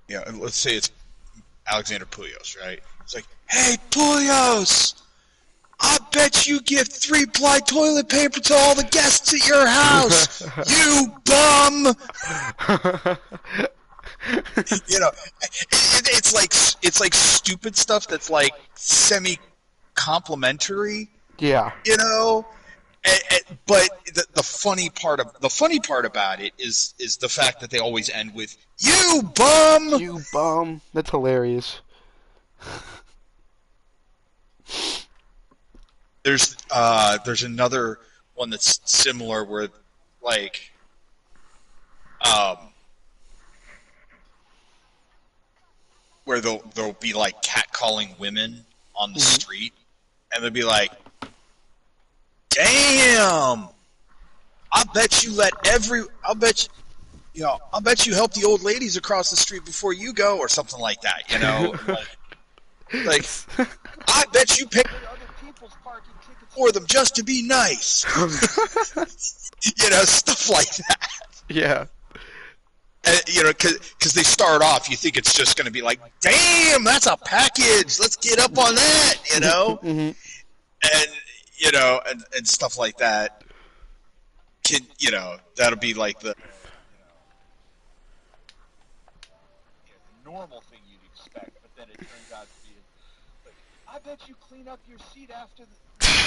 you know, let's say it's Alexander Pouliot, right? It's like, hey, Pouliot, I bet you give 3-ply toilet paper to all the guests at your house, you bum! You know, it's like stupid stuff that's like semi-complimentary, Yeah. you know. But the funny part about it is the fact that they always end with "you bum." You bum. That's hilarious. There's another one that's similar where like where they'll be like catcalling women on the street, and they'll be like, "Damn, I bet you help the old ladies across the street before you go," or something like that. You know, like I bet you pay other people's parking tickets for them just to be nice. You know, stuff like that. Yeah. And, you know, because they start off, you think it's just going to be like, "Damn, that's a package. Let's get up on that," you know, and you know, and stuff like that. You know, that'll be like the normal thing you'd expect, but then it turns out to be like, "I bet you clean up your seat after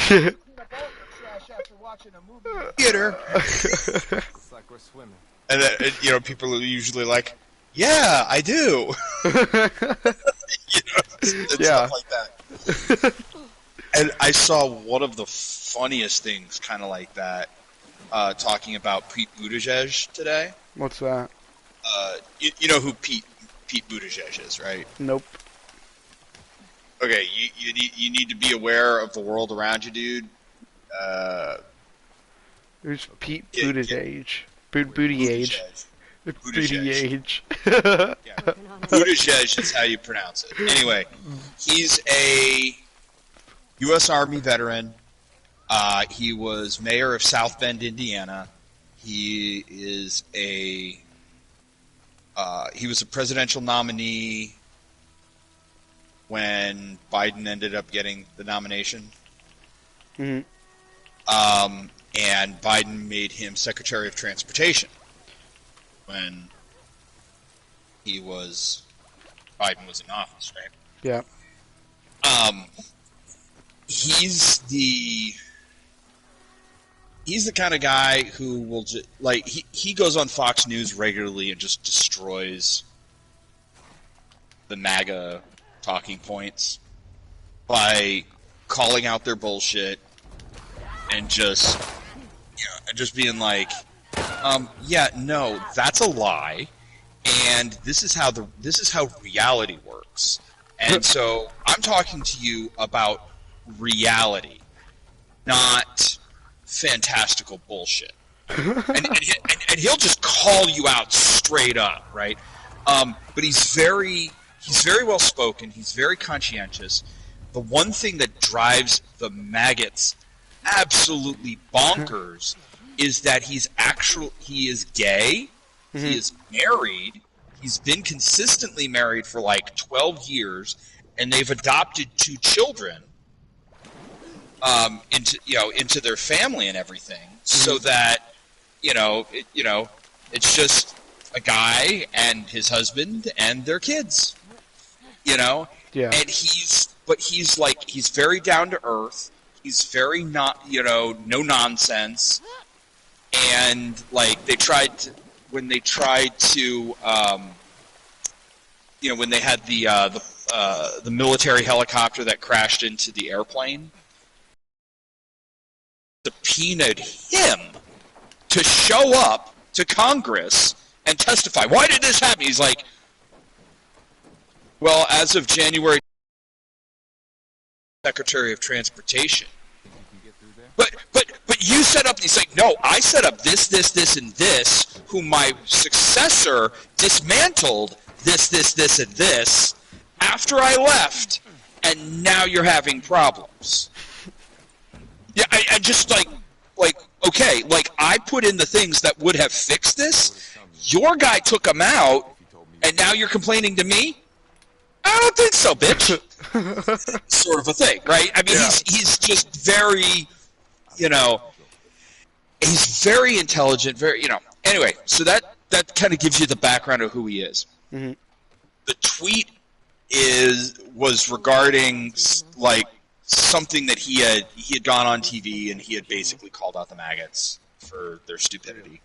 clean up all your trash after watching a movie in the theater." It's like we're swimming. And you know, people are usually like, "Yeah, I do." You know, and stuff like that. And I saw one of the funniest things, kind of like that, talking about Pete Buttigieg today. What's that? You know who Pete Buttigieg is, right? Nope. Okay, you need to be aware of the world around you, dude. There's Pete Buttigieg. Buttigieg. Buttigieg. Buttigieg is how you pronounce it. Anyway, he's a U.S. Army veteran. He was mayor of South Bend, Indiana. He is he was a presidential nominee when Biden ended up getting the nomination. Mm-hmm. And Biden made him Secretary of Transportation when Biden was in office, right? Yeah. He's the kind of guy who will just, like, he goes on Fox News regularly and just destroys the MAGA talking points by calling out their bullshit and just, you know, just being like, yeah, no, that's a lie, and this is how reality works. And so I'm talking to you about reality, not fantastical bullshit. And he'll just call you out straight up, right? But he's very well spoken. He's very conscientious. The one thing that drives the maggots absolutely bonkers is that he is gay. Mm-hmm. He is married. He's been consistently married for like 12 years, and they've adopted 2 children into their family and everything, so that it's just a guy and his husband and their kids, you know. Yeah. And he's very down to earth. He's very no nonsense. And like when they had the military helicopter that crashed into the airplane, subpoenaed him to show up to Congress and testify. Why did this happen? He's like, well, as of January, Secretary of Transportation. But you set up. He's like, no, I set up this, and this. Who my successor dismantled this, and this after I left, and now you're having problems. Yeah, I just like I put in the things that would have fixed this. Your guy took them out, and now you're complaining to me? I don't think so, bitch. Sort of a thing, right? I mean, Yeah. he's just very, you know, he's very intelligent, very, you know. Anyway, so that kind of gives you the background of who he is. Mhm. The tweet was regarding like something that he had gone on TV and he had basically called out the maggots for their stupidity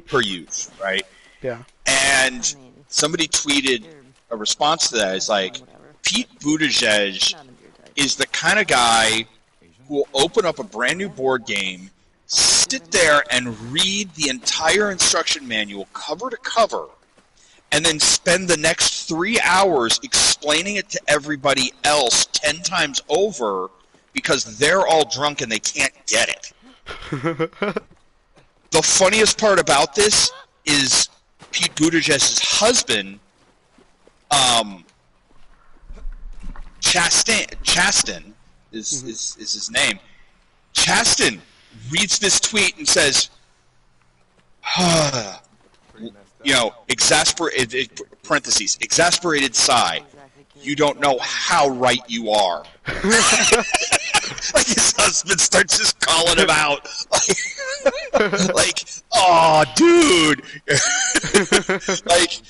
per use, right? Yeah. And somebody tweeted a response to that. It's like, Pete Buttigieg is the kind of guy who will open up a brand new board game, sit there and read the entire instruction manual cover to cover, and then spend the next 3 hours explaining it to everybody else 10 times over because they're all drunk and they can't get it. The funniest part about this is Pete Buttigieg's husband, Chasten is his name. Chasten reads this tweet and says, you know, exasperated sigh. You don't know how right you are. Like his husband starts just calling him out. Like, oh, dude. Like,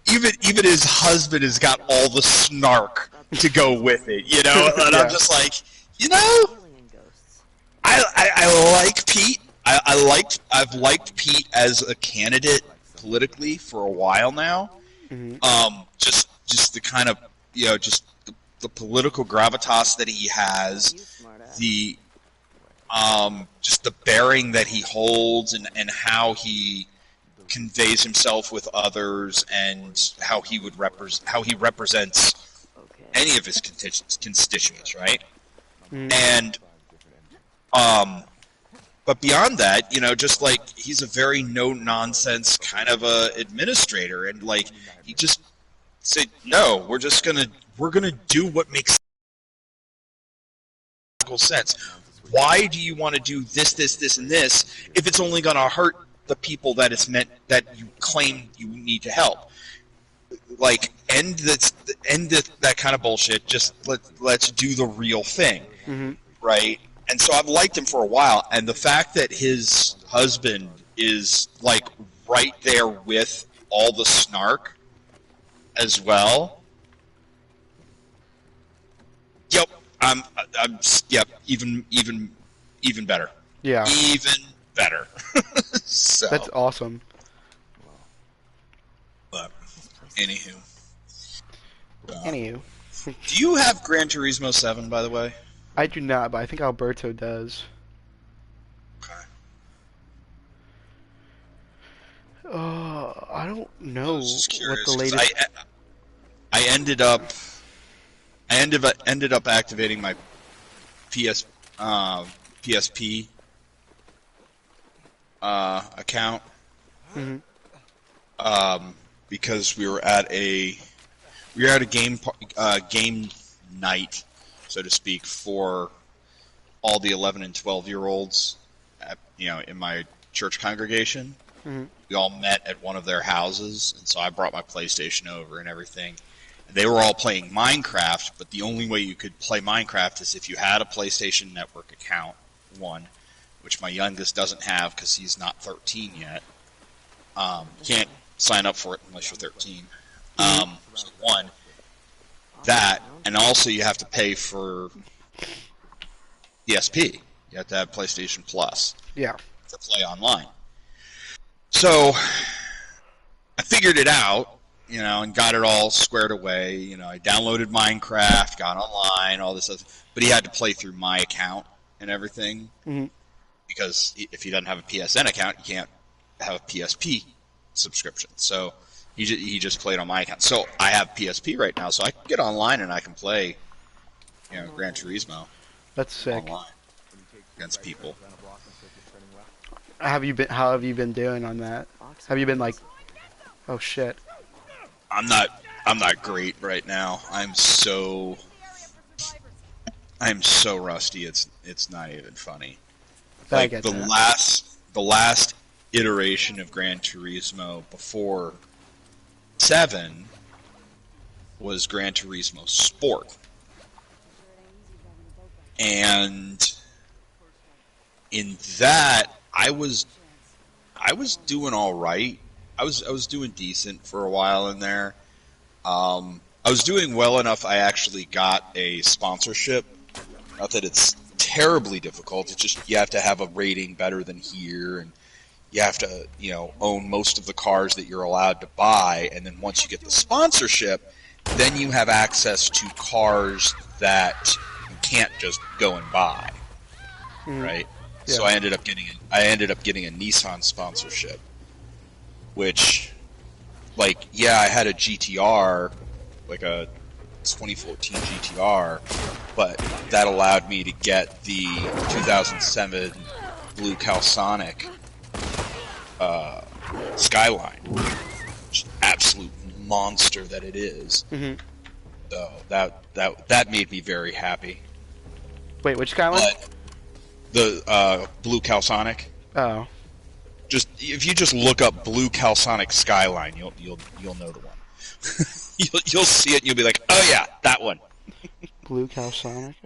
even his husband has got all the snark to go with it, you know? And Yeah. I'm just like, you know, I like Pete. I've liked Pete as a candidate politically for a while now. Mhm. Just the kind of, you know, just the political gravitas that he has, the just the bearing that he holds, and how he conveys himself with others, and how he represents any of his constituents, right? Mhm. And but beyond that, you know, just like he's a very no nonsense kind of a administrator, and like he just said, no, we're gonna do what makes sense. Why do you want to do this, and this if it's only gonna hurt the people that it's meant that you claim you need to help? Like, end that kind of bullshit. Just let's do the real thing, Mhm. right? And so I've liked him for a while, and the fact that his husband is like right there with all the snark as well. Yep, yep, even better, Yeah. even better. So, That's awesome. but anywho, Anywho, do you have Gran Turismo 7, by the way? I do not, but I think Alberto does. Okay. I don't I know was just what curious the 'cause latest. I ended up activating my PSP account Mhm. because we were at a game night, so to speak, for all the 11 and 12-year-olds, in my church congregation. Mhm. We all met at one of their houses, and so I brought my PlayStation over and everything. They were all playing Minecraft, but the only way you could play Minecraft is if you had a PlayStation Network account, one, which my youngest doesn't have because he's not 13 yet. Can't sign up for it unless you're 13. So one, that, and also you have to pay for PSP. You have to have PlayStation Plus Yeah. to play online. So I figured it out, and got it all squared away. I downloaded Minecraft, got online, all this stuff. But he had to play through my account and everything Mhm. because if he doesn't have a PSN account, he can't have a PSP subscription. So he just played on my account. So I have PSP right now, so I can get online and I can play, Gran Turismo That's sick. online against people. How have you been doing on that? Have you been like, oh shit? I'm not great right now. I'm so rusty. It's not even funny. I Like get the that. last iteration of Gran Turismo before 7 was Gran Turismo Sport. And in that, I was doing all right. I was doing decent for a while in there. I was doing well enough. I actually got a sponsorship. Not that it's terribly difficult. It's just you have to have a rating better than here, and you have to, own most of the cars that you're allowed to buy. And then once you get the sponsorship, then you have access to cars that you can't just go and buy, right? Yeah. So I ended up getting a Nissan sponsorship, which, I had a GTR, like a 2014 GTR, but that allowed me to get the 2007 blue Calsonic Skyline, which is an absolute monster that it is. Mm-hmm. So that made me very happy. Wait, which Skyline? But the blue Calsonic. Oh. Just if you just look up blue Calsonic Skyline, you'll know the one. you'll see it and you'll be like, oh yeah, that one. Blue Calsonic.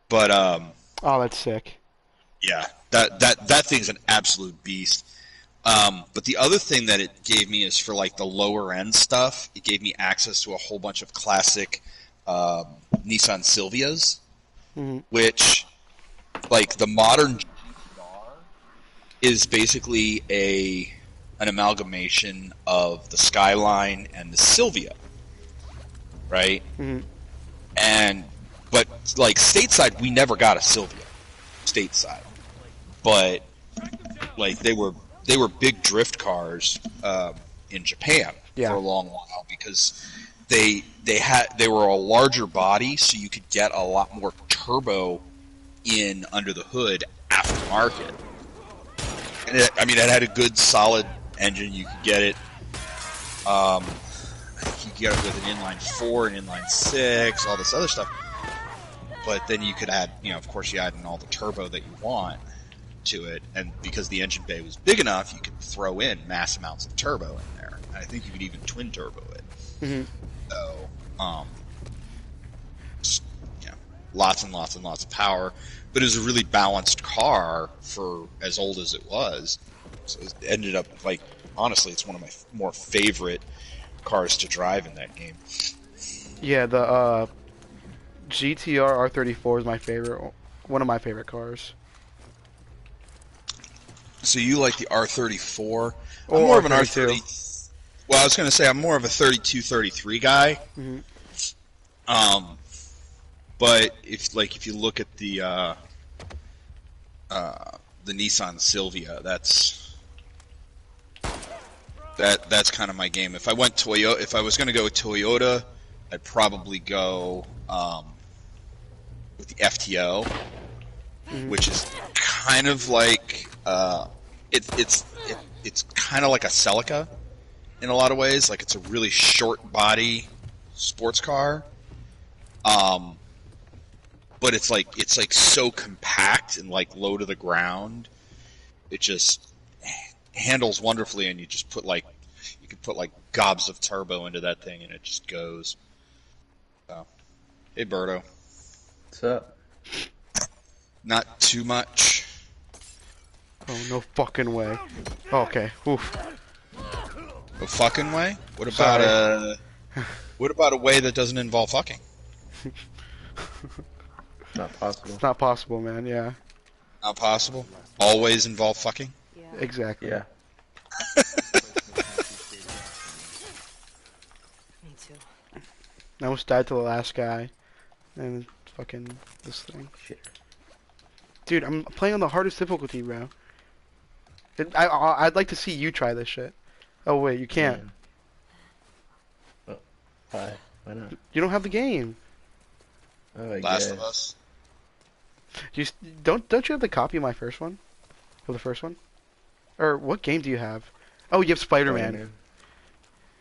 But Oh, that's sick. yeah, that thing's an absolute beast. But the other thing that it gave me is for like the lower end stuff. It gave me access to a whole bunch of classic Nissan Silvias, which, like, the modern is basically an amalgamation of the Skyline and the Silvia, right? But like stateside, we never got a Silvia stateside, but like they were big drift cars in Japan for a long while because they were a larger body, so you could get a lot more turbo in under the hood aftermarket. And it had a good solid engine. You could get it. I think you could get it with an inline 4, an inline 6, all this other stuff. But then you could add, of course, you add in all the turbo that you want to it, and because the engine bay was big enough, you could throw in mass amounts of turbo in there. And I think you could even twin turbo it. So, lots and lots and lots of power. But it was a really balanced car for as old as it was. So it ended up, honestly, it's one of my more favorite cars to drive in that game. Yeah, the GTR R34 is my favorite, one of my favorite cars. So you like the R34? I'm Or more of an R32. R30. Well, I was going to say I'm more of a 32, 33 guy. But if you look at the Nissan Silvia, that's kind of my game. If I was going to go with Toyota, I'd probably go with the FTO, which is kind of like it's kind of like a Celica in a lot of ways. Like, it's a really short body sports car. But it's like so compact and like low to the ground. It just handles wonderfully, and you just put you could put gobs of turbo into that thing, and it just goes. So, hey, Berto. What's up? Not too much. Oh, no fucking way. Oh, okay. Oof. No fucking way. What about a way that doesn't involve fucking? Not possible. It's not possible, man. Yeah. Not possible. Always involve fucking. Exactly. Yeah. Me too. I almost died to the last guy, and fucking this thing. Shit. Dude, I'm playing on the hardest difficulty, bro. I'd like to see you try this shit. Oh wait, you can't. Oh, why? Why not? You don't have the game. Oh, I Last guess. of Us. Don't you have the copy of my first one? Of the first one? Or what game do you have? Oh, you have Spider-Man.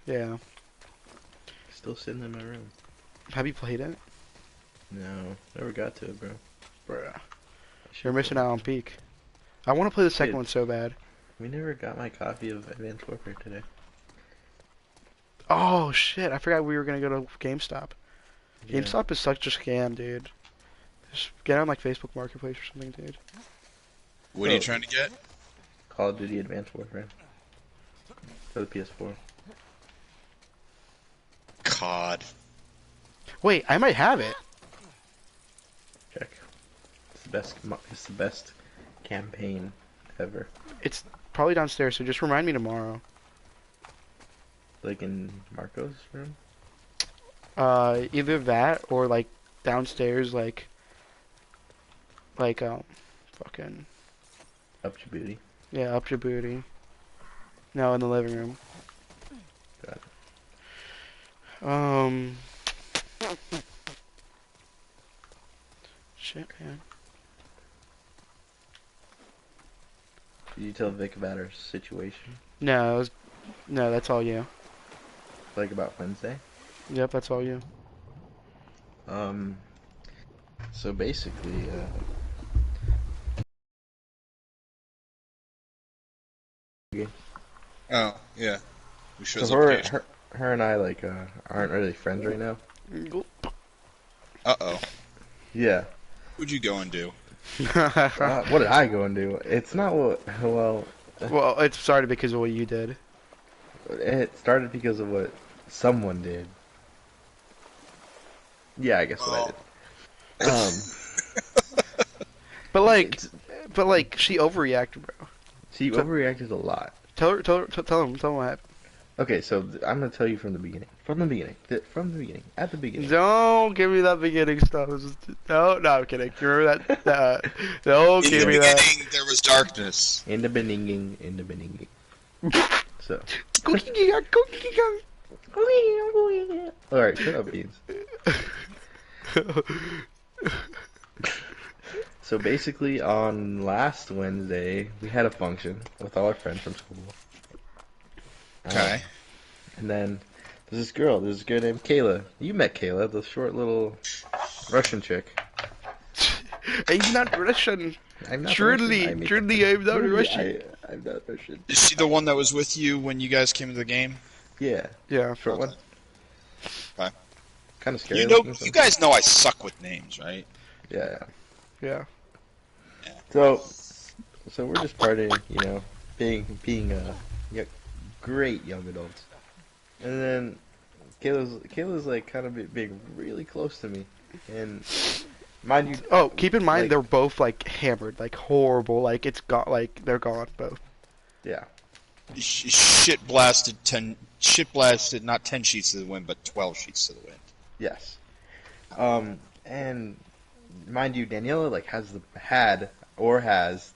Yeah. Still sitting in my room. Have you played it? No, never got to it, bro. Bruh. You're missing out on peak. I want to play the second Dude. one so bad. We never got my copy of Advanced Warfare today. Oh shit! I forgot we were gonna go to GameStop. Yeah. GameStop is such a scam, dude. Just get on like Facebook Marketplace or something, dude. What are you trying to get? Call of Duty Advanced Warfare for the PS4. COD. Wait, I might have it. Check. It's the best. It's the best campaign ever. It's probably downstairs, so just remind me tomorrow. Like in Marco's room. Either that or like downstairs, fucking Up your booty. yeah, up your booty. No, in the living room. Got it. Shit, man. Did you tell Vic about our situation? No, no, that's all you. Like about Wednesday? Yep, that's all you. So basically, Oh, yeah. We shows so up her, occasionally. her and I like aren't really friends right now. Uh-oh. Yeah. What'd you go and do? What did I go and do? It's not what. Well, Well, it started because of what you did. it started because of what someone did. Yeah, I guess what I did. But like, she overreacted, bro. She overreacted a lot. Tell him what happened. Okay, so I'm gonna tell you from the beginning. From the beginning. At the beginning. Don't give me that beginning stuff. No, I'm kidding. You remember that? Don't In give the me that. beginning, there was darkness. In the beginning. So. Alright, shut up, Beans. So basically, on last Wednesday, we had a function with all our friends from school. Okay. And then there's this girl named Kayla. You met Kayla, the short little Russian chick. I'm not Russian. I'm not Truly, Russian. I'm not Russian. I'm not Russian. Is she the one that was with you when you guys came to the game? Yeah, Yeah. short one. Okay. Kind of scary. You know, looking, so- you guys know I suck with names, right? Yeah. Yeah. So we're just partying, you know, being great young adults. And then Kayla's like kind of being really close to me, and mind you, Oh, keep in mind like- they're both like hammered, like horrible. Like it's got like they're gone both. yeah, Shit blasted, not 10 sheets to the wind, but 12 sheets to the wind. yes. And mind you, Daniela like has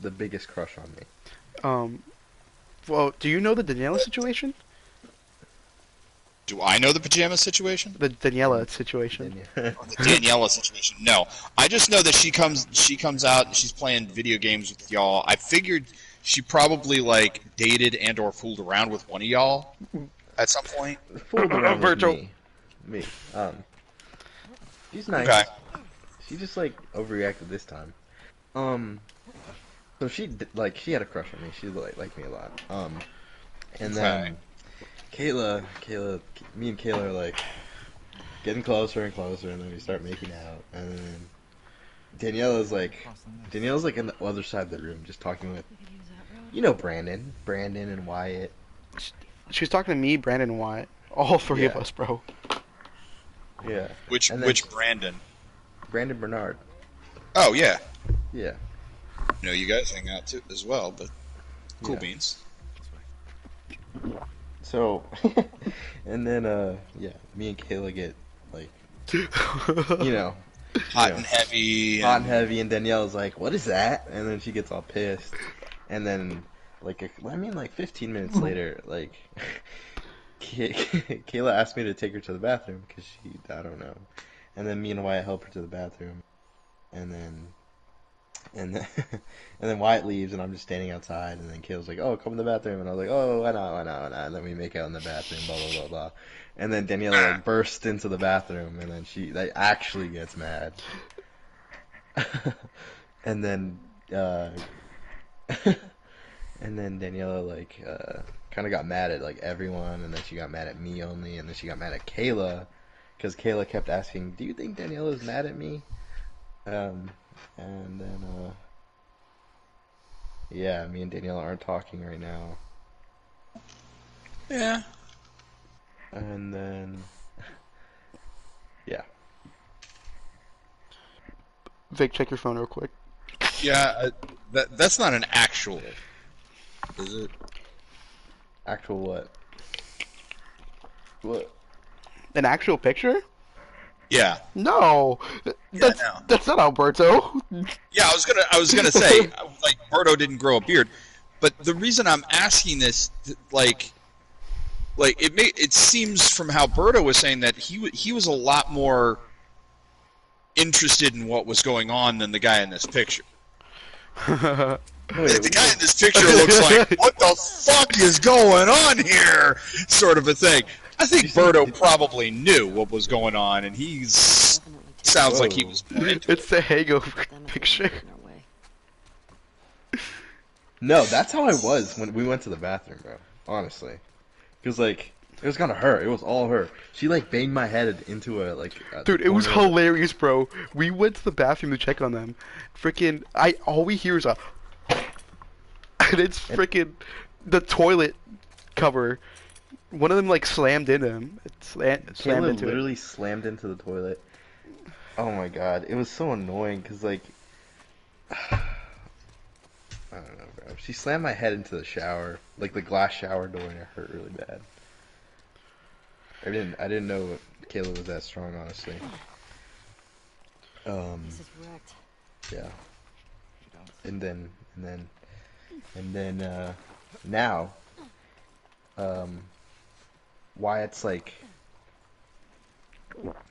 the biggest crush on me. Well, do you know the Daniela situation? Do I know the pajama situation? The Daniela situation. Daniela. Or the Daniela situation? No. I just know that she comes out and she's playing video games with y'all. I figured she probably like dated and or fooled around with one of y'all at some point. Fooled around with Virtual. me. She's nice. Okay. She just like overreacted this time. So she had a crush on me. She liked me a lot. And then Kayla, me and Kayla are like getting closer and closer, and then we start making out. And then Daniela's like in the other side of the room, just talking with, you know, Brandon and Wyatt. She was talking to me, Brandon, and Wyatt. All three of Yeah. us, bro. Yeah. Which And then- Brandon? Brandon Bernard. Oh yeah. Yeah. I know you guys hang out too as well, but cool Yeah. beans. So, and then me and Kayla get like, you know, Hot and heavy. hot and heavy, and Danielle's like, "What is that?" And then she gets all pissed, and then like 15 minutes later, like Kayla asked me to take her to the bathroom because I don't know, and then me and Wyatt help her to the bathroom, and then and then Wyatt leaves, and I'm just standing outside, and then Kayla's like, "Oh, come in the bathroom," and I was like, "Oh, why not?" And then we make out in the bathroom, blah blah blah blah, and then Daniela like bursts into the bathroom, and then she like actually gets mad, and then and then Daniela like kind of got mad at like everyone, and then she got mad at me only, and then she got mad at Kayla because Kayla kept asking, "Do you think Daniela's mad at me?" And then yeah, me and Daniela aren't talking right now. Yeah. And then yeah, Vic, check your phone real quick. Yeah, that's not an actual, is it? actual what? What? An actual picture? Yeah. No, Yeah, no. that's not Alberto. Yeah, I was gonna say, like, Berto didn't grow a beard, but the reason I'm asking this, like it seems from how Berto was saying that he was a lot more interested in what was going on than the guy in this picture. Wait, The guy in this picture looks like, what the fuck is going on here? Sort of a thing. I think Berto probably knew what was going on, and sounds like he was more into It's the hangover picture. no, that's how I was when we went to the bathroom, bro. Honestly, because like it was kind of her. It was all her. She like banged my head into a like. Dude, it was corner of the- hilarious, bro. We went to the bathroom to check on them. Freaking, all we hear is a, and it's freaking the toilet cover. One of them like slammed into him. It slammed Kayla into literally slammed into the toilet. Oh my god, it was so annoying because like I don't know, bro. She slammed my head into the shower, like the glass shower door, and it hurt really bad. I didn't know Kayla was that strong, honestly. This is wrecked. Yeah. And then now, Wyatt's like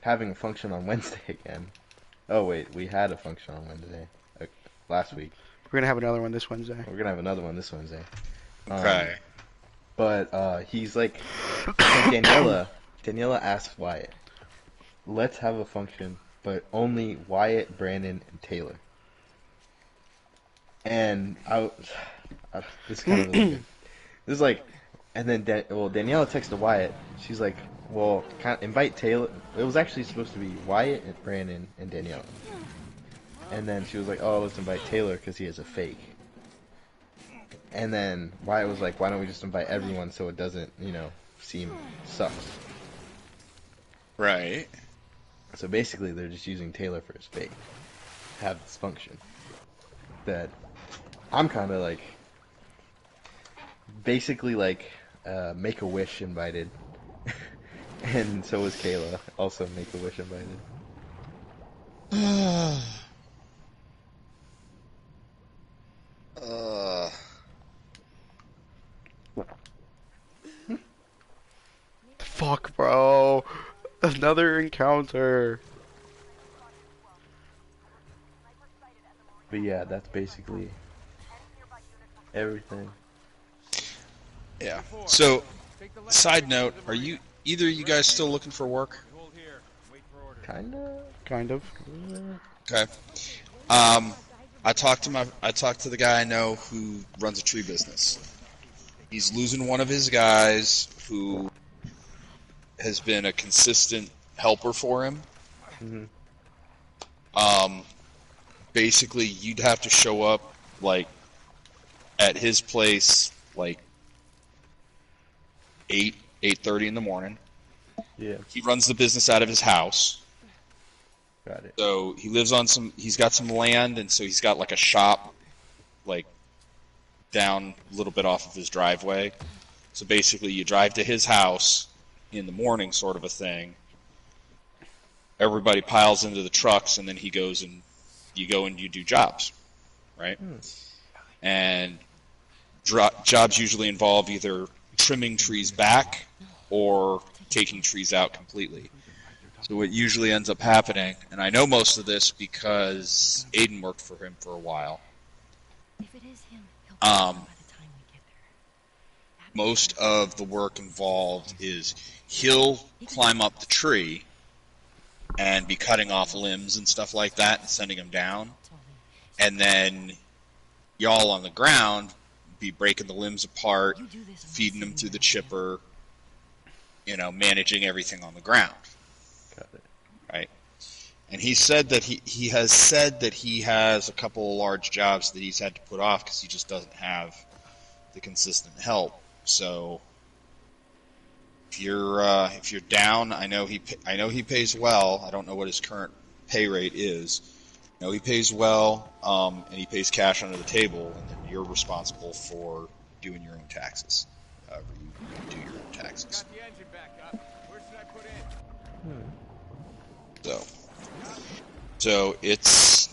having a function on Wednesday again. Oh wait, we had a function on Wednesday last week. We're gonna have another one this Wednesday. We're gonna have another one this Wednesday. Okay. But he's like, Daniela asked Wyatt, let's have a function, but only Wyatt, Brandon, and Taylor. And this is kind of really good. This is like, and then Daniela texted Wyatt. She's like, well, invite Taylor. It was actually supposed to be Wyatt and Brandon and Daniela. And then she was like, oh, let's invite Taylor because he has a fake. And then Wyatt was like, why don't we just invite everyone so it doesn't, seem sus. Right. So basically they're just using Taylor for his fake. Have this function. That I'm kind of like, basically like, Make-A-Wish invited. And so was Kayla, also Make-A-Wish invited. Fuck, bro. Another encounter. But yeah, that's basically everything. Yeah. So, side note, are either of you guys still looking for work? Kind of. Okay. I talked to the guy I know who runs a tree business. He's losing one of his guys who has been a consistent helper for him. Mm-hmm. Basically, you'd have to show up like at his place like 8:30 in the morning. Yeah, He runs the business out of his house. got it. So he's got some land, and so he's got like a shop like down a little bit off of his driveway. So basically you drive to his house in the morning, sort of a thing. Everybody piles into the trucks, and then you go and you do jobs, right? And jobs usually involve either trimming trees back or taking trees out completely. So what usually ends up happening, and I know most of this because Aiden worked for him for a while. If it is him, he'll be gone by the time we get there. Most of the work involved is he'll climb up the tree and be cutting off limbs and stuff like that and sending them down. And then y'all on the ground be breaking the limbs apart, You do this, I'm feeding them sitting through the there. chipper, managing everything on the ground, Got it. right? And he said that he has said that he has a couple of large jobs that he's had to put off because he just doesn't have the consistent help. So if you're down, I know he pays well. I don't know what his current pay rate is. I know he pays well, and he pays cash under the table, and then you're responsible for doing your own taxes. However you do your own taxes. Got the engine back up. Where should I put in? So it's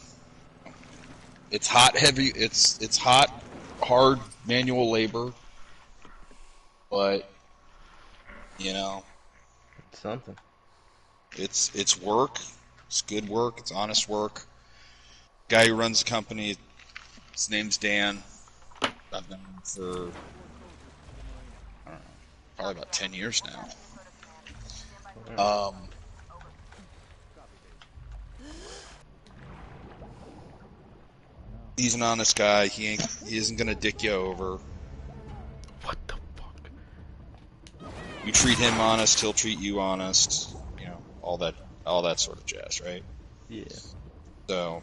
hot, heavy. It's hot, hard manual labor, but It's something. it's work. It's good work. It's honest work. Guy who runs the company, his name's Dan. I've known him for, I don't know, probably about 10 years now. He's an honest guy. He isn't gonna dick you over. What the fuck? You treat him honest, he'll treat you honest. All that sort of jazz, right? Yeah. So,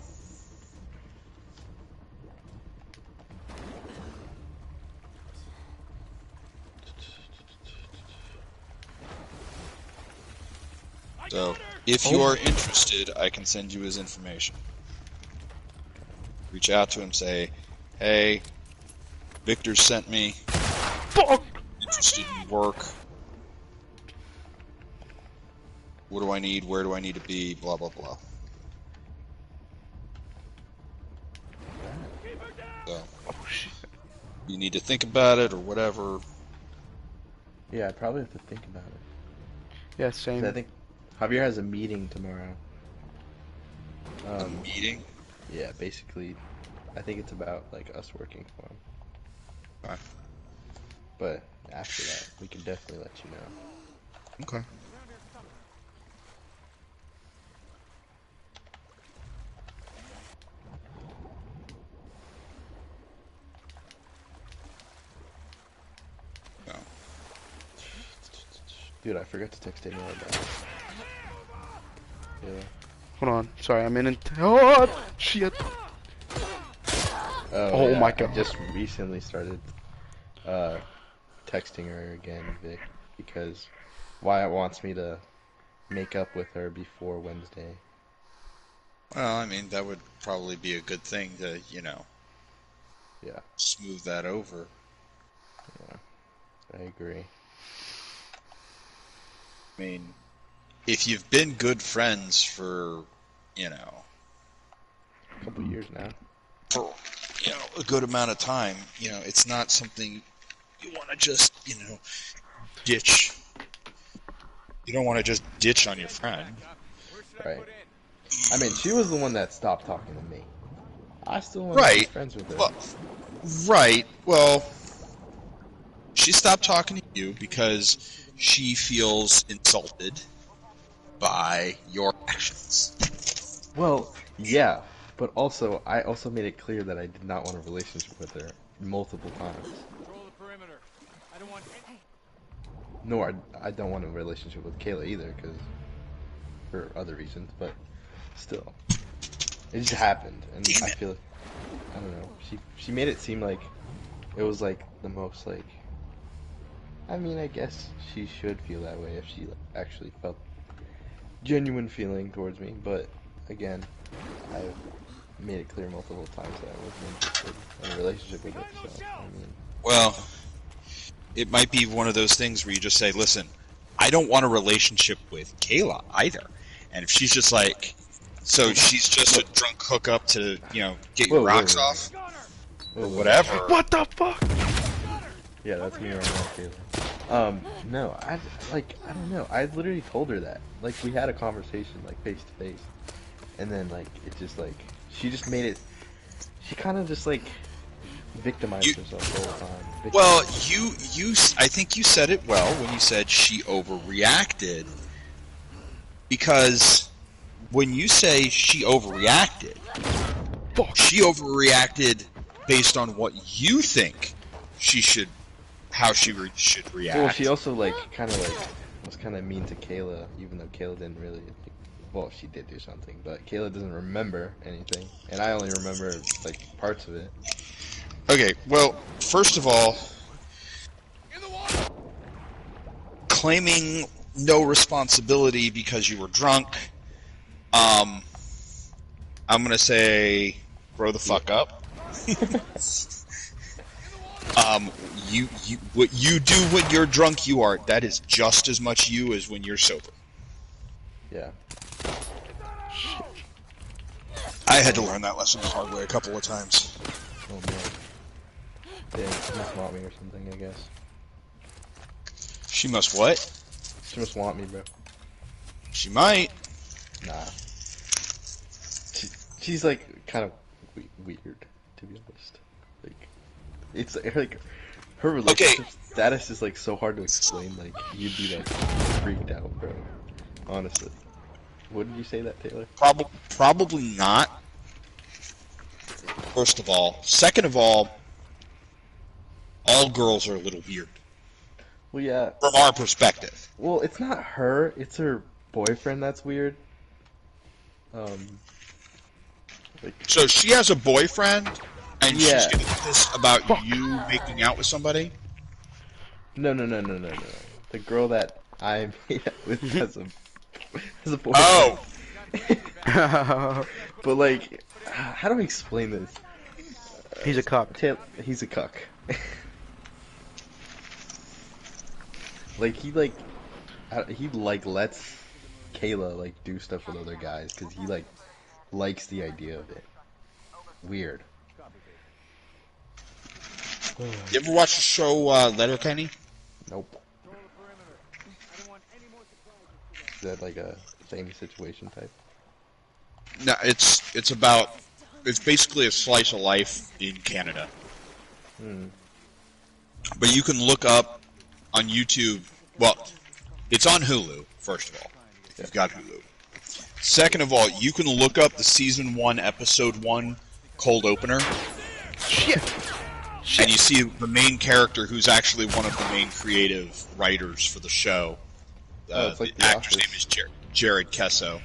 if you're interested, I can send you his information. Reach out to him, say, "Hey, Victor sent me. Fuck! Interested in work. What do I need? Where do I need to be? Blah blah blah." So, Oh shit. you need to think about it or whatever. Yeah, I probably have to think about it. Yeah, 'Cause same. I think Javier has a meeting tomorrow. A meeting. Yeah, basically, I think it's about like us working for him. Okay. But after that, we can definitely let you know. Okay. No. Dude, I forgot to text anyone back. Yeah. Hold on. Sorry, I'm in. Oh shit. Oh yeah, my God. I just recently started texting her again, Vic, because Wyatt wants me to make up with her before Wednesday. Well, I mean, that would probably be a good thing to, Yeah, smooth that over. I agree. I mean, if you've been good friends for, A couple years now. for, a good amount of time, it's not something you want to just, ditch. You don't want to just ditch on your friend. Where should I Right. put in? I mean, she was the one that stopped talking to me. I still want to be Right. friends with her. Well, right. Well, she stopped talking to you because she feels insulted by your actions. Well, yeah, but also, I also made it clear that I did not want a relationship with her multiple times. Control the perimeter. I don't want any... Nor I don't want a relationship with Kayla either, because for other reasons, but still. It just happened, and Damn I it. feel, I don't know, she made it seem like it was like the most like, I mean, I guess she should feel that way if she actually felt genuine feeling towards me, but again, I've made it clear multiple times that I wasn't interested in a relationship with her, so, I mean, Well, it might be one of those things where you just say, listen, I don't want a relationship with Kayla either. And if she's just like, so she's just a drunk hookup to, get your Whoa, rocks whoa, whoa. off, whoa, or whoa. whatever. What the fuck? Yeah, that's me right now, Kayla. No, I don't know. I literally told her that. Like, we had a conversation, like, face to face. And then, like, it just, like, she just made it, she kind of just, like, victimized herself the whole time. Well, I think you said it well when you said she overreacted. Because when you say she overreacted, Fuck. she overreacted based on what you think should react. Well, she also kind of was kind of mean to Kayla, even though Kayla didn't really. Well, she did do something, but Kayla doesn't remember anything, and I only remember parts of it. Okay, well, first of all, claiming no responsibility because you were drunk. I'm gonna say, grow the fuck up. What you do when you're drunk, you are. That is just as much you as when you're sober. Yeah. I had to learn that lesson the hard way a couple of times. Oh man. Yeah, she must want me or something, I guess. She must what? She must want me, bro. She might. Nah. She's kind of weird, to be honest. It's her relationship status is so hard to explain. You'd be freaked out, bro. Honestly. What did you say that, Taylor? Probably not. First of all. Second of all girls are a little weird. Well, yeah. From our perspective. Well, it's not her. It's her boyfriend that's weird. So she has a boyfriend, and Yeah. she's gonna do this about you making out with somebody? No. The girl that I made out with has a boyfriend. Oh! But how do I explain this? He's a cuck. He's a cuck. He lets Kayla do stuff with other guys because he likes the idea of it. Weird. You ever watch the show Letterkenny? Nope. Is that a same situation type? No, it's basically a slice of life in Canada. But you can look up on YouTube. Well, it's on Hulu, first of all, if you've got Hulu. Second of all, you can look up the season 1, episode 1 cold opener. Shit. And you see the main character, who's actually one of the main creative writers for the show. It's the The actor's Office. name is Jared Kesso,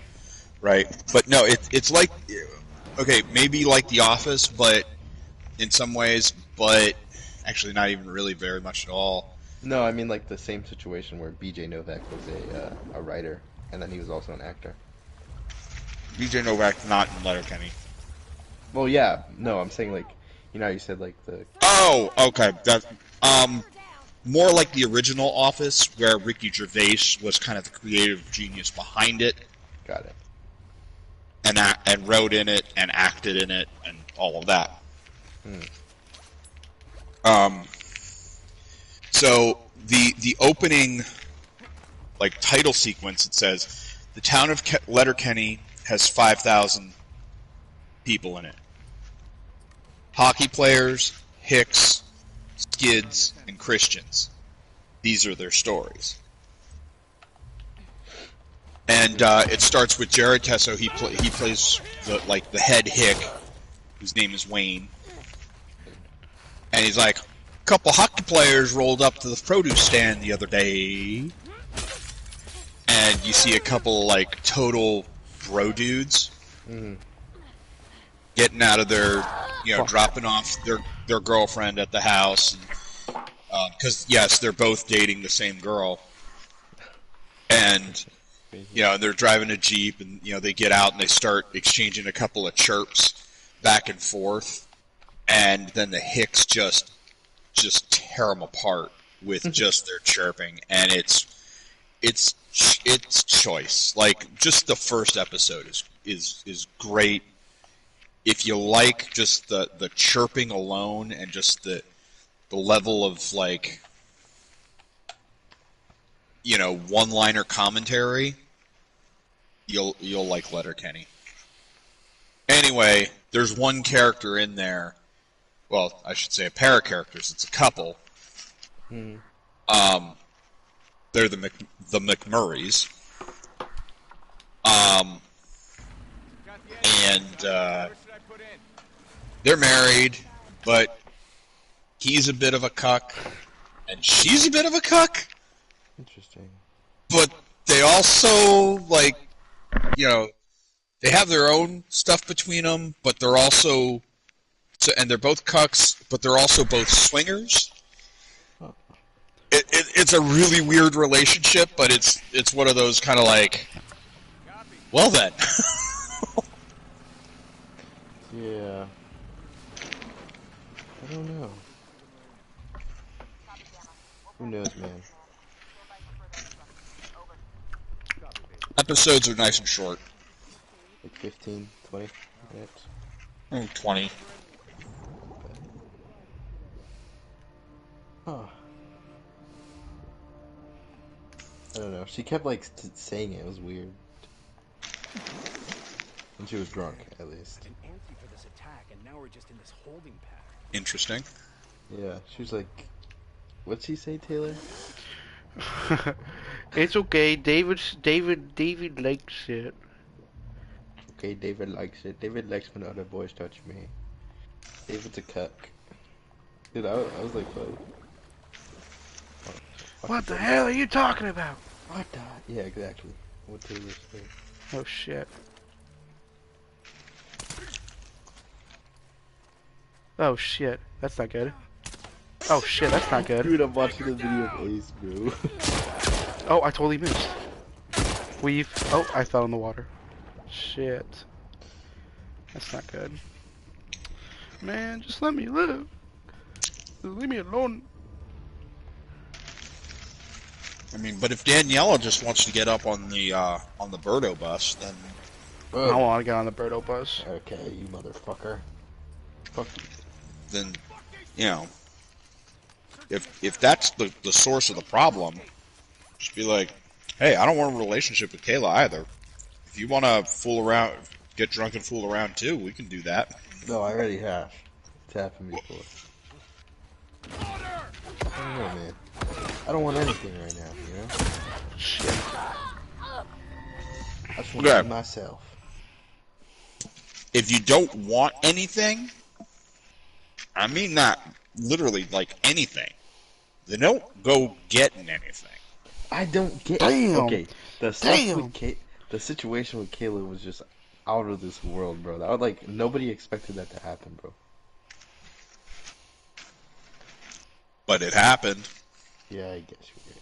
right? But no, it's maybe like The Office, but in some ways, but actually not even really very much at all. No, I mean the same situation where B.J. Novak was a writer, and then he was also an actor. BJ Novak not in Letterkenny. Well, yeah, no, I'm saying how you said the. Oh, okay. That more like the original Office, where Ricky Gervais was kind of the creative genius behind it, Got it. and wrote in it and acted in it and all of that. So the opening title sequence, it says the town of Letterkenny has 5,000 people in it. Hockey players, hicks, skids, and Christians. These are their stories. And it starts with Jared Tesso. He plays the head hick, whose name is Wayne. And he's like, a couple hockey players rolled up to the produce stand the other day. And you see a couple total bro dudes getting out of their, dropping off their girlfriend at the house. Because, yes, they're both dating the same girl. And, they're driving a Jeep, and, they get out and they start exchanging a couple of chirps back and forth. And then the hicks just tear them apart with just their chirping. And it's choice. Just the first episode is great. If you like just the chirping alone and just the level of one-liner commentary, you'll like Letterkenny. Anyway, there's one character in there. Well, I should say a pair of characters. It's a couple. They're the McMurrays. And they're married, but he's a bit of a cuck, and she's a bit of a cuck, Interesting. but they also, like, you know, they have their own stuff between them, but they're also, and they're both cucks, but they're also both swingers. It's a really weird relationship, but it's one of those kind of like, well then. Yeah. I don't know. Who knows, man? Episodes are nice and short. Like 15, 20 minutes? 20. Huh. I don't know. She kept like saying it. It was weird. And she was drunk, at least. An ante for this attack, and now we're just in this holding pattern. Interesting. Yeah, she was like, what'd she say, Taylor? It's okay. David likes it. Okay, David likes it. David likes when other boys touch me. David's a cuck. Dude, I was like, What the hell are you talking about? what the? Yeah, exactly. What Taylor said. Oh shit. Oh shit. That's not good. Oh shit, that's not good. Dude, I'm watching the video of Ace, bro. Oh, I totally missed. Weave. Oh, I fell in the water. Shit. That's not good. Man, just let me live. Just leave me alone. I mean, but if Daniela just wants to get up on the Birdo bus, then I want to get on the Birdo bus. Okay, you motherfucker. Fuck you. then you know, if that's the source of the problem, just be like, hey, I don't want a relationship with Kayla either. If you want to fool around, get drunk and fool around too, we can do that. No, I already have. It's happened before. I don't know, man. I don't want anything right now, you know? Shit. I just want to be myself. If you don't want anything, I mean that literally, like anything, then don't go getting anything. I don't get. Damn. Okay, the stuff Damn. with the situation with Kayla was just out of this world, bro. That was like nobody expected that to happen, bro. But it happened. Yeah, I guess you're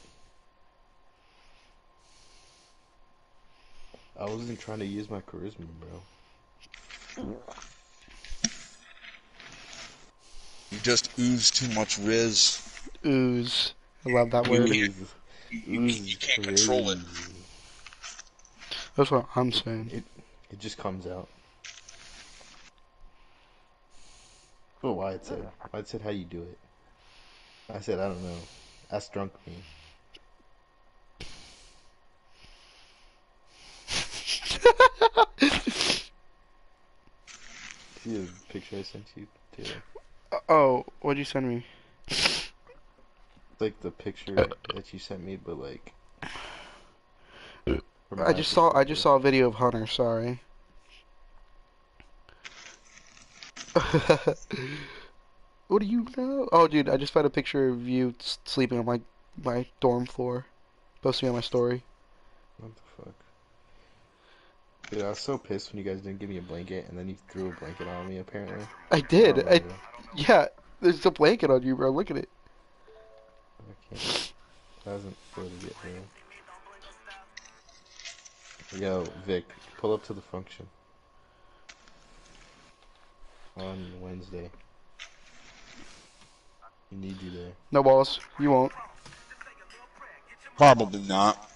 right. I wasn't trying to use my charisma, bro. You just ooze too much riz. Ooze. I love that You word. can't, you can't control it. That's what I'm saying. It just comes out. Oh, Wyatt said, how you do it? I said, I don't know. Ask drunk me. See the picture I sent you, Taylor? Oh, what'd you send me? It's like the picture that you sent me, but like. from I my just saw perspective. a video of Hunter. Sorry. What do you know? Oh, dude, I just found a picture of you sleeping on my dorm floor, posting on my story. What the fuck? Dude, I was so pissed when you guys didn't give me a blanket, and then you threw a blanket on me, apparently. I did. I remember. Yeah. There's a blanket on you, bro. Look at it. I can't. I wasn't able to get there. Yo, Vic, pull up to the function. On Wednesday. We need you there. No balls. You won't. Probably not.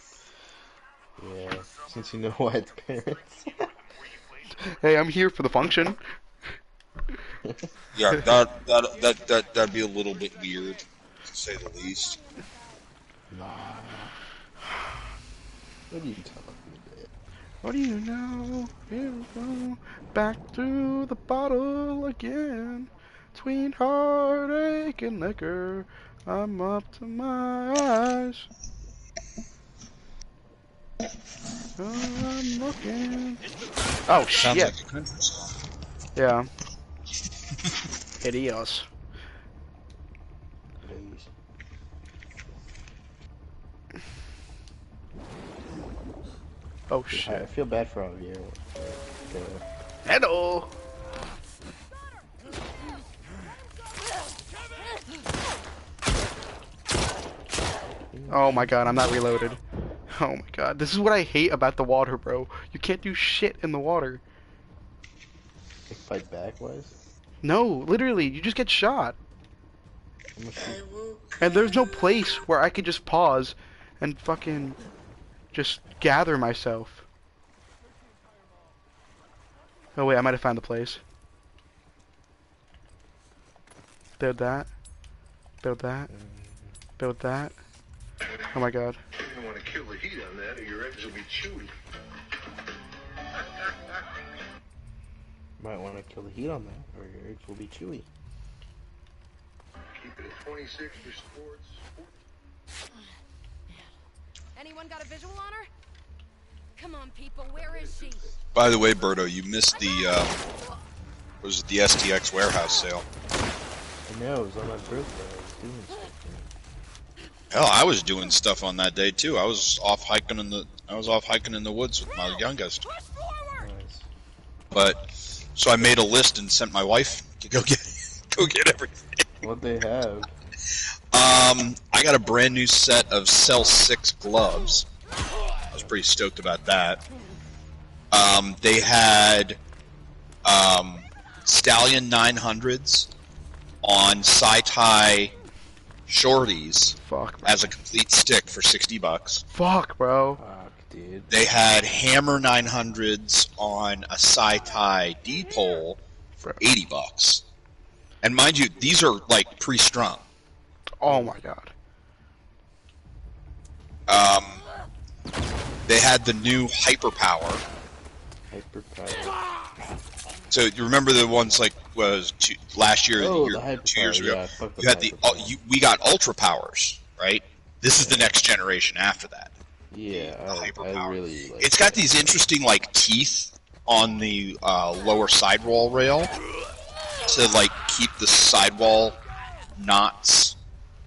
Yeah, since you know Wyatt's parents. Hey, I'm here for the function. Yeah, that'd be a little bit weird, to say the least. Nah. What are you talking about? What do you know? Here we go. Back to the bottle again. Between heartache and liquor, I'm up to my eyes. Oh, I'm looking. Oh, Sounds shit. like a country song. Yeah. It is. batteries. Oh I shit. feel bad for Javier. Hello. Oh my god, I'm not reloaded. Oh my god, this is what I hate about the water, bro. You can't do shit in the water. Like fight back wise. No, literally, you just get shot. I'm gonna see. And there's no place where I could just pause and fucking just gather myself. Oh wait, I might have found the place. Build that. Build that. Build that. Oh my god. You don't want to kill the heat on that, or your eggs will be chewy. Might want to kill the heat on that, or your eggs will be chewy. Keep it at 26 for sports. Anyone got a visual on her? Come on, people, where is she? By the way, Berto, you missed the was it the STX warehouse sale? I know, it was on my birthday. I was doing stuff. Hell, I was doing stuff on that day too. I was off hiking in the woods with my youngest. Nice. But so I made a list and sent my wife to go get everything. What they have? I got a brand new set of Cell 6 gloves. I was pretty stoked about that. They had Stallion 900s on Sci-Tie shorties Fuck, bro. as a complete stick for $60. Fuck, bro. Fuck, dude. They had Hammer 900s on a Sci-Tie D-pole for $80. And mind you, these are like pre-strung. Oh my god. They had the new Hyper Power. Hyper power. So you remember the ones like last year, Oh, or the Hyper 2 years Power, ago? yeah, fuck with You had the Hyper Power. we got Ultra Powers, right? This is the next generation after that. Yeah, The Hyper I Power. really like It's got that. these interesting like teeth on the lower sidewall rail to like keep the sidewall knots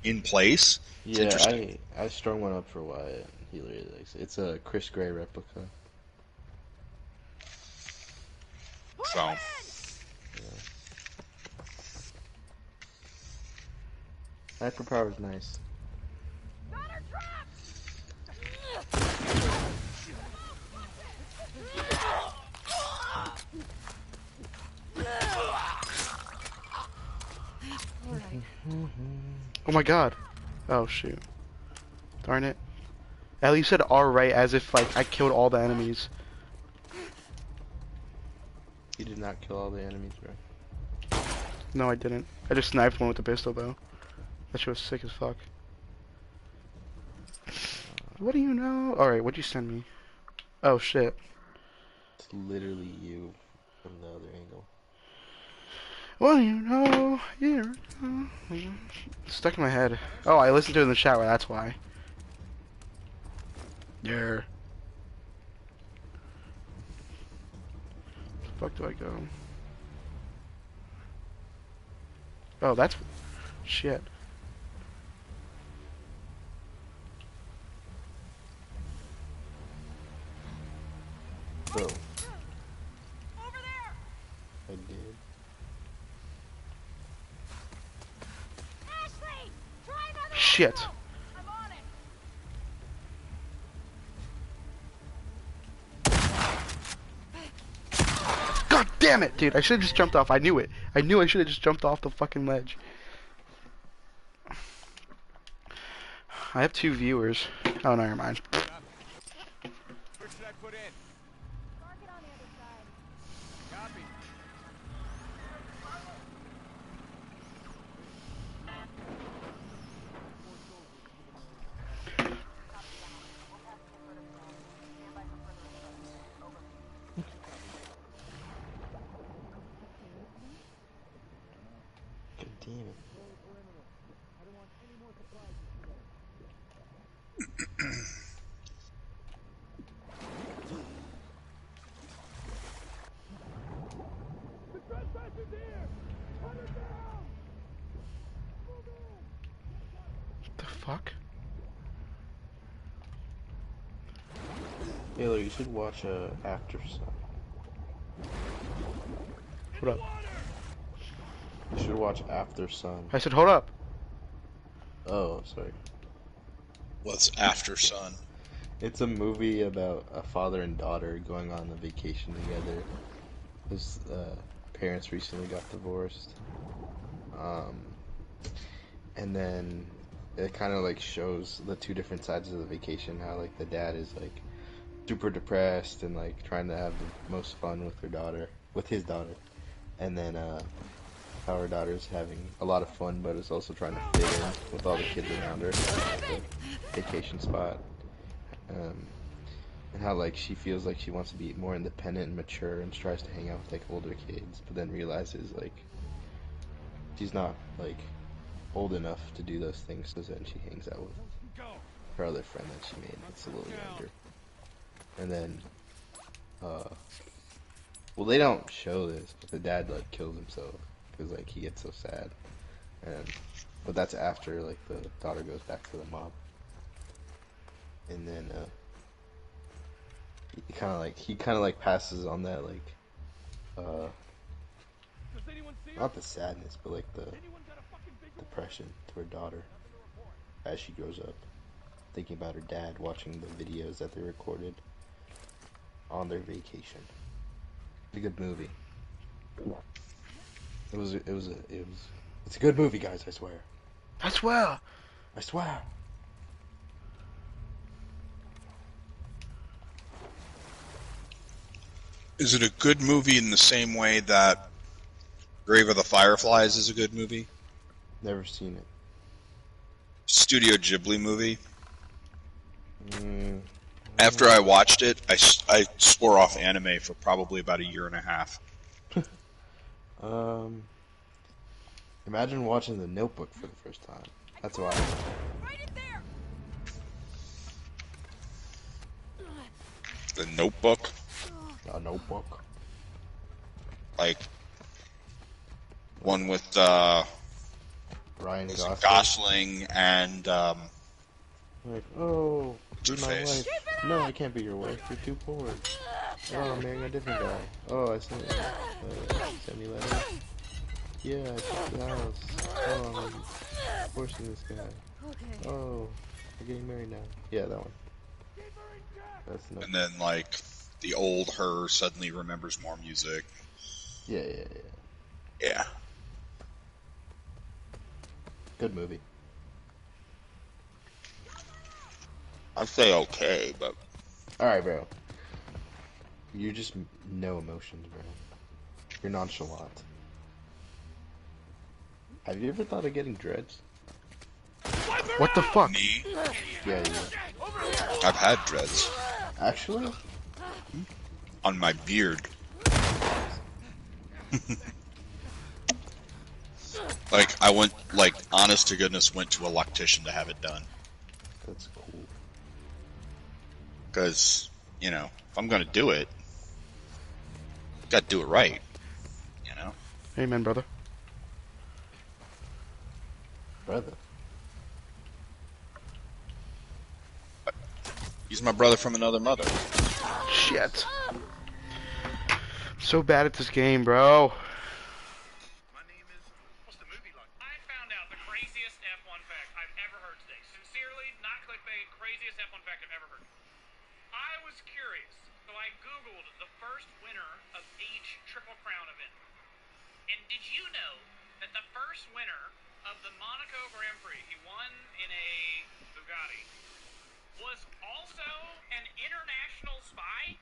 in place. It's Yeah, interesting. I strung one up for Wyatt. He really likes it. It's a Chris Gray replica. So Hyper power is nice. Oh my god. Oh shoot. Darn it. Ellie said alright as if like I killed all the enemies. You did not kill all the enemies, bro. No, I didn't. I just sniped one with the pistol though. That shit was sick as fuck. What do you know? Alright, what'd you send me? Oh shit. It's literally you from the other angle. What do you know? You know. It's stuck in my head. Oh, I listened to it in the shower, that's why. Yeah. Where the fuck do I go? Oh, that's... Shit. Bro. I did. Shit. God damn it, dude. I should have just jumped off. I knew it. I knew I should have just jumped off the fucking ledge. I have 2 viewers. Oh, never mind. Where should I put in? Mark it on the other side. Copy. God damn it. fuck? Taylor, you should watch After Sun. Hold up. You should watch After Sun. I said, hold up. Oh, sorry. What's After Sun? It's a movie about a father and daughter going on a vacation together. His parents recently got divorced. And then it kind of like shows the two different sides of the vacation. How like the dad is like super depressed and like trying to have the most fun with his daughter, and then how her daughter's having a lot of fun, but is also trying to fit in with all the kids around her at the vacation spot. And how like she feels like she wants to be more independent and mature and tries to hang out with like older kids, but then realizes like she's not like old enough to do those things, so then she hangs out with her other friend that she made that's a little younger. And then well, they don't show this, but the dad like kills himself because like he gets so sad, but that's after like the daughter goes back to the mom. And then he kind of like passes on that like not the sadness, but like the depression to her daughter as she grows up, thinking about her dad, watching the videos that they recorded on their vacation. It's a good movie. It's a good movie, guys, I swear. I swear. I swear. Is it a good movie in the same way that Grave of the Fireflies is a good movie? Never seen it. Studio Ghibli movie. After I watched it, I swore off anime for probably about a year and a half. Imagine watching The Notebook for the first time. That's why. The Notebook? A Notebook. Like, one with, Ryan was Gosling. it Gosling and, Like, oh, be my Two-Face. wife. No, I can't be your wife. You're too poor. Oh, I'm marrying a different guy. Oh, I sent me letters. Yeah, I took the house. Oh, I'm forcing this guy. Okay. Oh, we're getting married now. Yeah, that one. That's not. and then, like, the old her suddenly remembers more music. Yeah. Yeah. Good movie. I'd say okay, but Alright, bro. You're just no emotions, bro. You're nonchalant. Have you ever thought of getting dreads? What the fuck? me, Yeah. I've had dreads Actually? on my beard. Like, I went, like, honest to goodness, went to a loctician to have it done. That's cool. Because, you know, if I'm gonna do it, gotta do it right. You know? Amen, brother. Brother. He's my brother from another mother. Shit. So bad at this game, bro. I found out the craziest F1 fact I've ever heard today. Sincerely, not clickbait, craziest F1 fact I've ever heard. I was curious, so I Googled the first winner of each Triple Crown event. And did you know that the first winner of the Monaco Grand Prix, he won in a Bugatti, was also an international spy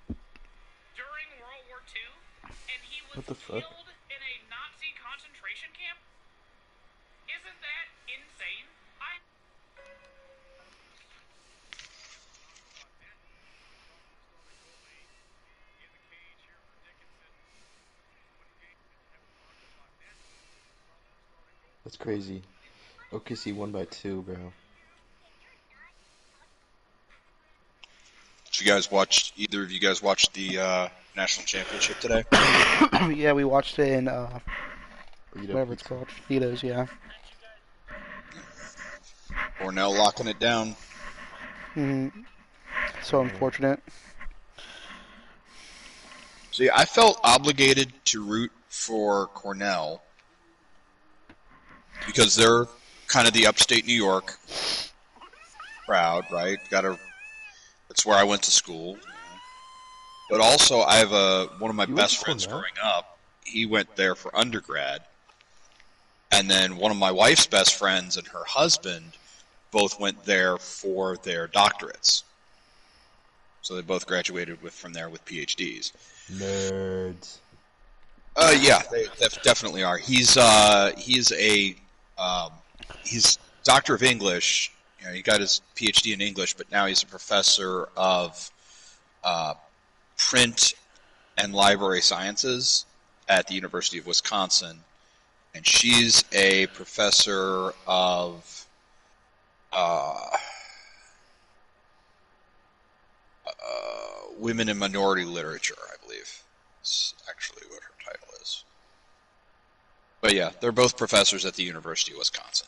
during World War II? And he was What the fuck? killed in a Nazi concentration camp? Isn't that insane? That's crazy. OKC won by 2, bro. Did you guys watch, either of you guys watched the national championship today? Yeah, we watched it in, Burrito whatever it's pizza. called. Cheetos, yeah. Cornell locking it down. So unfortunate. See, I felt obligated to root for Cornell because they're kind of the upstate New York crowd, right? That's where I went to school. But also, I have one of my You went best to friends Cornell? growing up. He went there for undergrad. And then one of my wife's best friends and her husband both went there for their doctorates. So they both graduated from there with PhDs. Nerds. Yeah, they definitely are. He's doctor of English. You know, he got his PhD in English, but now he's a professor of print and library sciences at the University of Wisconsin, and she's a professor of women and minority literature, I believe. That's actually what her title is. But yeah, they're both professors at the University of Wisconsin,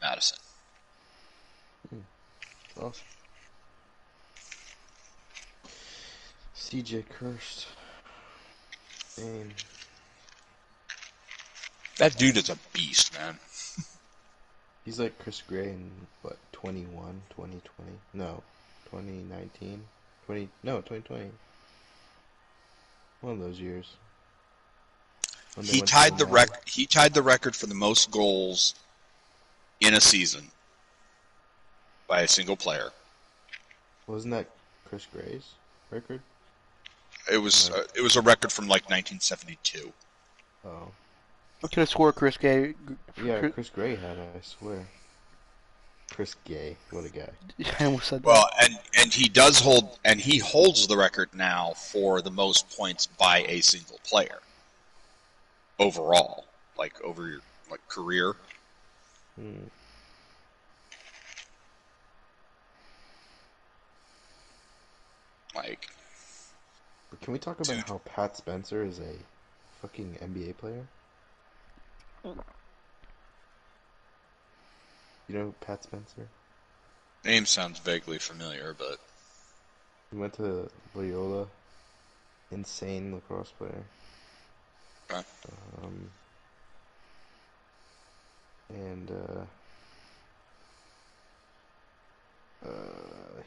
Madison. Awesome. CJ Cursed. Damn. That dude is a beast, man. He's like Chris Gray in, what, 2020? No, 2019? 2020. One of those years. When they He went to tied the Nevada. He tied the record for the most goals in a season by a single player. Wasn't that Chris Gray's record? It was a record from like 1972. Oh. Could have scored Chris Gay. Yeah, Chris Gray had it, I swear. Chris Gay, what a guy. I almost said that. Well, and he holds the record now for the most points by a single player overall, like over your career. Like, But can we talk about how Pat Spencer is a fucking NBA player? You know Pat Spencer? name sounds vaguely familiar, but He went to Loyola. Insane lacrosse player. okay. And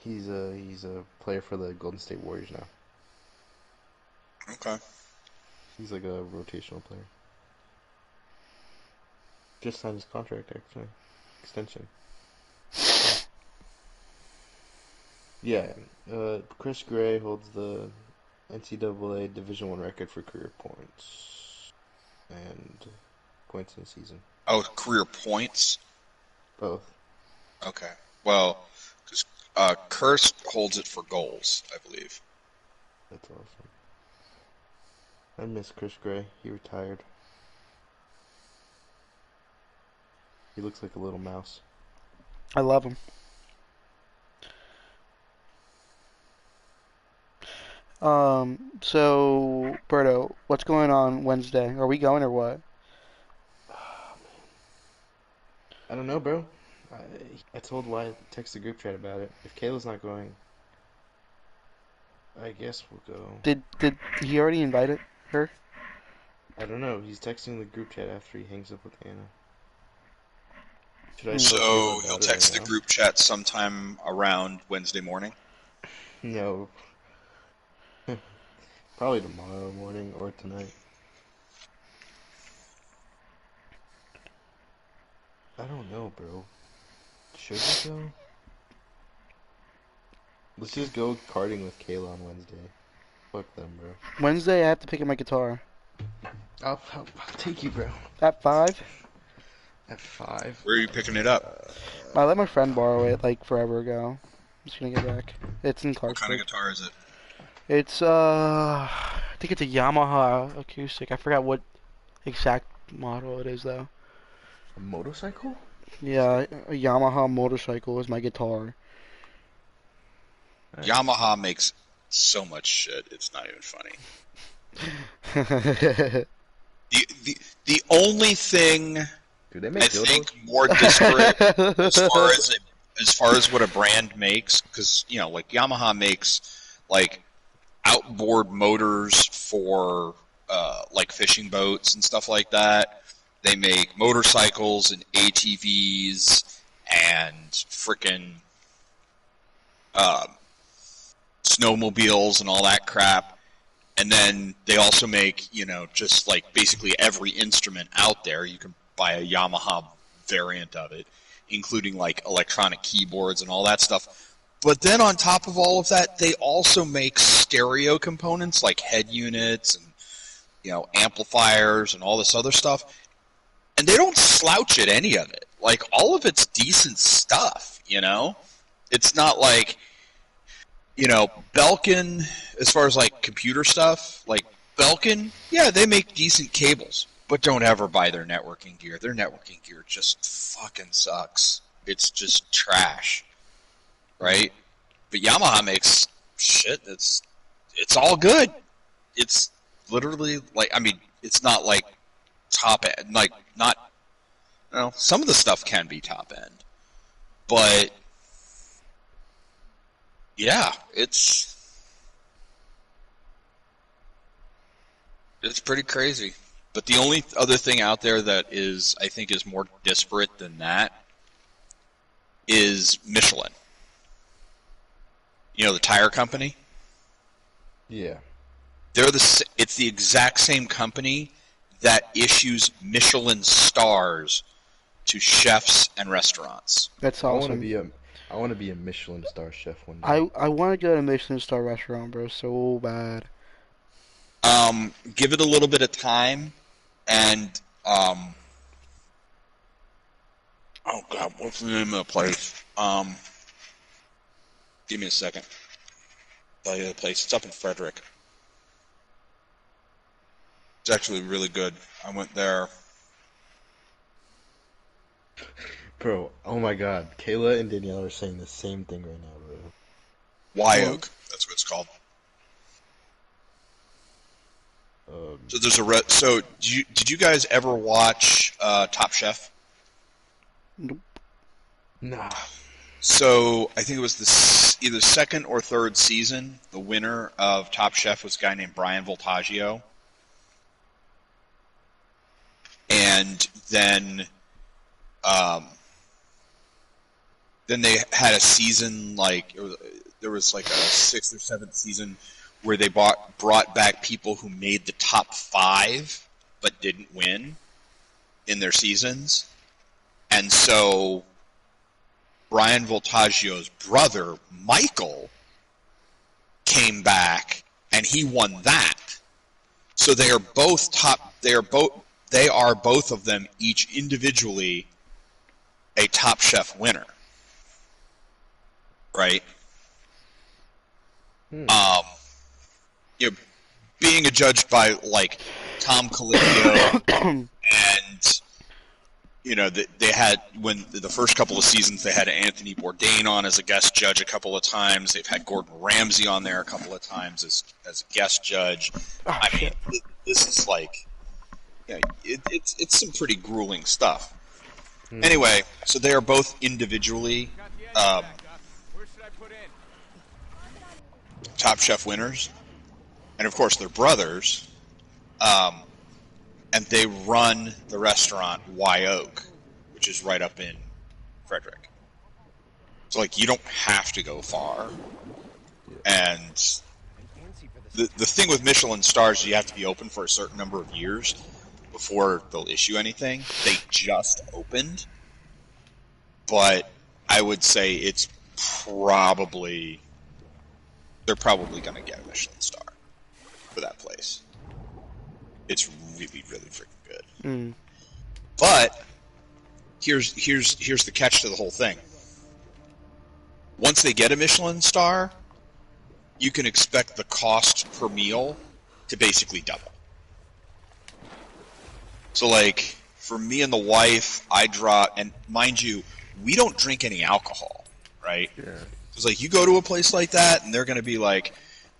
he's a player for the Golden State Warriors now. Okay. He's like a rotational player. Just signed his contract, actually. Extension. Yeah, Chris Gray holds the NCAA Division I record for career points and points in a season. Oh, career points. Both. Okay. Well, because Kurst holds it for goals, I believe. That's awesome. I miss Chris Gray. He retired. He looks like a little mouse. I love him. So, Berto, what's going on Wednesday? Are we going or what? I don't know, bro. I told Wyatt, text the group chat about it. If Kayla's not going, I guess we'll go. Did he already invite her? I don't know. He's texting the group chat after he hangs up with Anna. Should I tell So Kayla you'll about it text right the now? group chat sometime around Wednesday morning. No. Probably tomorrow morning or tonight. I don't know, bro. Should we go? Let's just go karting with Kayla on Wednesday. Fuck them, bro. Wednesday, I have to pick up my guitar. I'll take you, bro. At 5? At 5. Where are you picking it up? I let my friend borrow it like forever ago. I'm just gonna get back. It's in What kind of Clarksburg. guitar is it? It's I think it's a Yamaha acoustic. I forgot what exact model it is though. A motorcycle? Yeah, a Yamaha motorcycle is my guitar. Nice. Yamaha makes so much shit. It's not even funny. The only thing Do they I make dildos? think more disparate as far as what a brand makes, because like Yamaha makes like outboard motors for like fishing boats and stuff like that. They make motorcycles and ATVs and frickin' snowmobiles and all that crap. And then they also make, just like basically every instrument out there. You can buy a Yamaha variant of it, including like electronic keyboards and all that stuff. But then on top of all of that, they also make stereo components like head units and, amplifiers and all this other stuff. And they don't slouch at any of it. Like, all of it's decent stuff, It's not like, Belkin, as far as like computer stuff, like Belkin, yeah, they make decent cables, but don't ever buy their networking gear. Their networking gear just fucking sucks. It's just trash, right? But Yamaha makes shit that's, it's all good. It's literally like, it's not like top end, like not, some of the stuff can be top end, but yeah, it's pretty crazy. But the only other thing out there that I think is more disparate than that is Michelin. The tire company? Yeah. It's the exact same company that issues Michelin stars to chefs and restaurants. That's I awesome. I want to be a Michelin star chef one day. I want to go to a Michelin star restaurant, bro, so bad. Give it a little bit of time, and oh god, what's the name of the place? Give me a second. I'll tell you the place. It's up in Frederick. It's actually really good. I went there. Bro, oh my god. Kayla and Danielle are saying the same thing right now, bro. Wyoke. That's what it's called. So there's so did you guys ever watch Top Chef? Nope. Nah. So I think it was either second or third season. The winner of Top Chef was a guy named Brian Voltaggio. And then they had a season, like there was like a 6th or 7th season where they brought back people who made the top 5 but didn't win in their seasons. And so Brian Voltaggio's brother, Michael, came back and he won that. So they are both they are both of them each individually a Top Chef winner. Right? Being a judge by like Tom Colicchio and they had, when the first couple of seasons, they had Anthony Bourdain on as a guest judge a couple of times. They've had Gordon Ramsay on there a couple of times as a guest judge. This is like, it's some pretty grueling stuff. Anyway, so they are both individually Where should I put in? Top Chef winners, and of course they're brothers. And they run the restaurant Wyoke, which is right up in Frederick. So, like, you don't have to go far. And the thing with Michelin stars, you have to be open for a certain number of years before they'll issue anything. They just opened. But I would say they're probably going to get a Michelin star for that place. It's really, really freaking good. But here's the catch to the whole thing. Once they get a Michelin star, you can expect the cost per meal to basically double. So, like, for me and the wife, and mind you, we don't drink any alcohol, right? Yeah. It's like, you go to a place like that, and they're going to be like,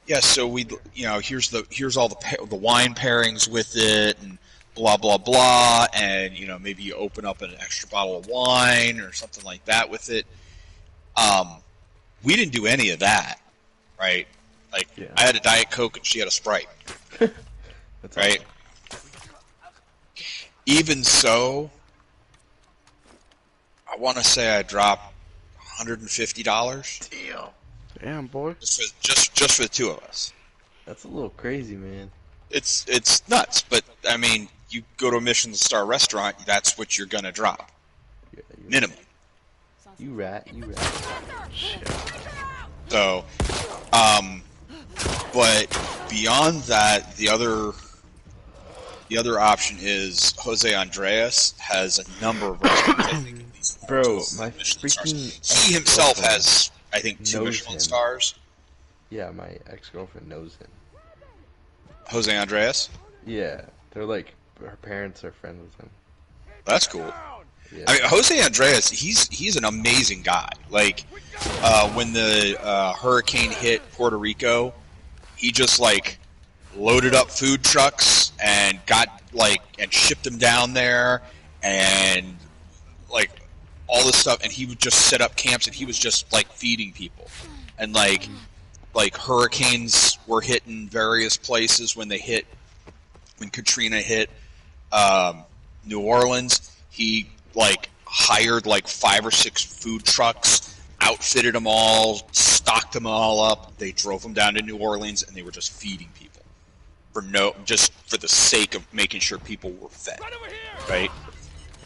yeah, so here's all the wine pairings with it, and blah blah blah, and maybe you open up an extra bottle of wine or something like that with it, We didn't do any of that, right? Like, Yeah. I had a Diet Coke and she had a Sprite, That's right? Even so, I want to say I dropped $150 Damn. Damn, boy. just for the two of us. That's a little crazy, man. It's nuts, but I mean, you go to a Michelin star restaurant, that's what you're gonna drop, Yeah, minimum. You rat. So, but beyond that, the other option is Jose Andreas has a number of restaurants. I think at least Bro, two my Michelin stars. freaking He himself ex-girlfriend has, I think, 2 knows Michelin him. stars. Yeah, my ex-girlfriend knows him. Jose Andreas, Yeah, they're like, her parents are friends with him. that's cool. Yeah. I mean, Jose Andreas, he's an amazing guy. Like, when the hurricane hit Puerto Rico, he just like loaded up food trucks and and shipped them down there, and like all this stuff. And he would just set up camps, and he was just like feeding people. And like hurricanes were hitting various places when Katrina hit New Orleans. He like hired like 5 or 6 food trucks, outfitted them all, stocked them all up. They drove them down to New Orleans, and they were just feeding people just for the sake of making sure people were fed, right?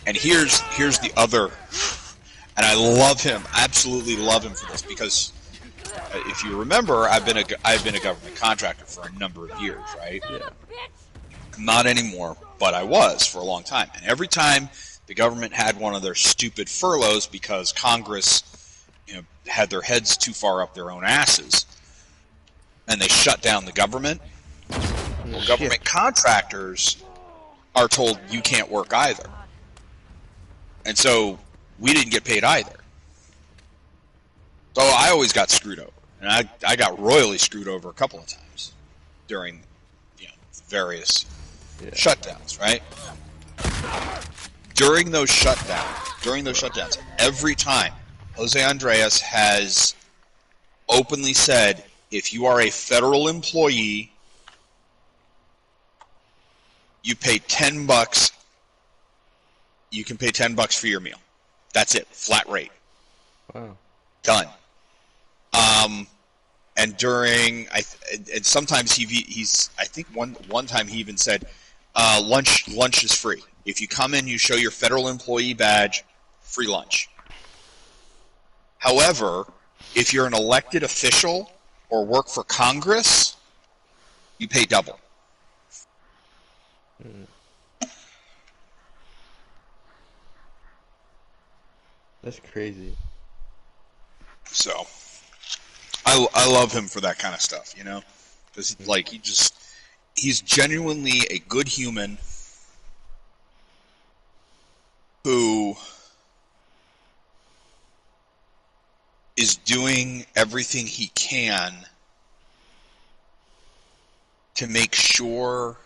And here's the other, and I love him, absolutely love him for this, because if you remember, I've been a government contractor for a number of years, right? Yeah. Not anymore, but I was for a long time. And every time the government had one of their stupid furloughs because Congress, had their heads too far up their own asses, and they shut down the government, well, government contractors are told you can't work either. And so we didn't get paid either. So I always got screwed over. And I got royally screwed over a couple of times during various shutdowns, right? During those shutdowns, every time Jose Andreas has openly said, if you are a federal employee, you pay $10. You can pay $10 for your meal. That's it, flat rate. Wow. Done. And during, and sometimes he's I think one time he even said, lunch is free. If you come in, you show your federal employee badge, free lunch. However, if you're an elected official or work for Congress, you pay double. That's crazy. So, I love him for that kind of stuff, because he's genuinely a good human who is doing everything he can to make sure